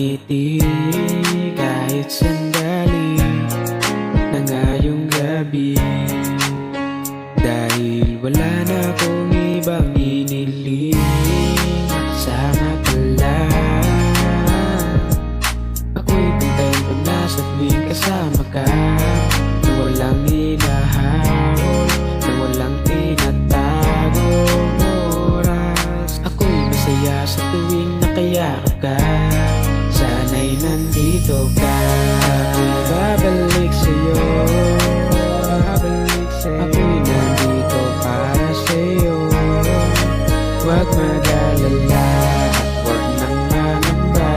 ngiti kahit sandali na ngayong gabi, dahil wala na akong ibang iniling kasama ka lang. Ako'y content pag nasa tuwing kasama ka, na walang hinahabol, na walang tinatagong oras. Ako'y masaya sa tuwing nakayakap ka, sana'y nandito ka. Ako'y babalik sa'yo, ako'y nandito para sa'yo. Huwag mag-alala at huwag nang mangamba,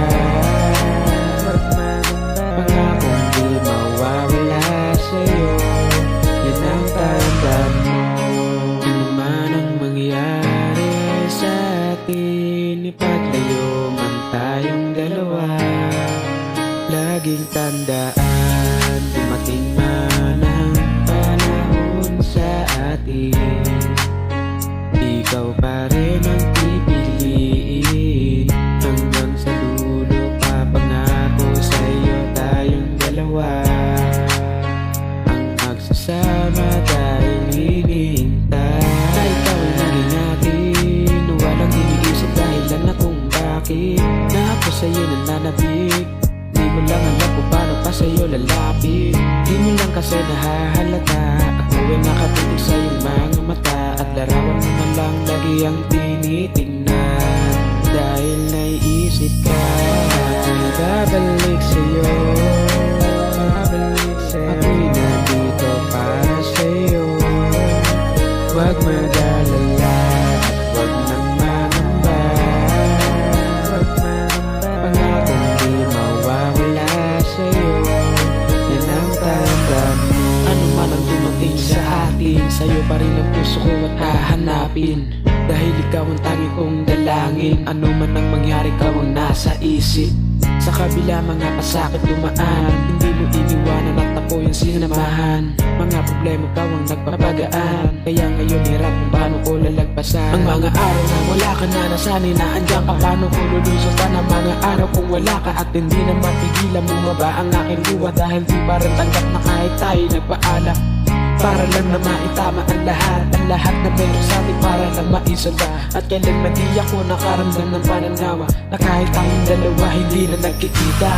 pangakong di mawawala sa'yo, yan ang tanda mo. Ano man ang mangyari sa atin, ipaglayo man tayong dalawa, laging tandaan, dumating man ang panahon sa atin, ikaw pa rin ang pipiliin. Hanggang sa dulo papangako sa'yo tayong dalawa, ang magsasama dahil hinihintay. Na ikaw ay naging akin, walang iniisip dahilan na kung bakit na ako sa'yo nananabik. Di mo lang alam kung paano pa sa'yo lalapit, di mo lang kasi nahahalata. Ako ay nakapitig sa iyong mga mata, at larawan mo na lang lagi ang tinitingnan, dahil naiisip ka. Ako'y babalik sa'yo, ako'y nandito para sa'yo. Huwag mag-alala at huwag nang mangamba, pangakong di mawawala sa'yo, yan ang tanda mo. Ano man ang dumating sa atin, sa'yo pa rin ang puso ko at hahanapin, dahil ikaw ang tangi kong dalangin. Ano man ang mangyari, ikaw ang nasa isip. Sa kabila mga pasakit dumaan, hindi mo iniwanan at ako yung sinamahan. Mga problema ikaw ang nagpapagaan, kaya ngayon hirap kung paano ko lalagpasan. Ang mga araw na wala ka na, nasanay na andyan ka, paano ko lulusotan ang mga araw kung wala ka, at hindi na mapigilan bumaba ang aking luha, dahil di pa rin tanggap na kahit tayo nagpaalam. Para lang na maitama ang lahat na meron sa atin, para lang maisalba. At kailanman di ako nakaramdam ng pananawa, na kahit tayong dalawa hindi na nagkikita.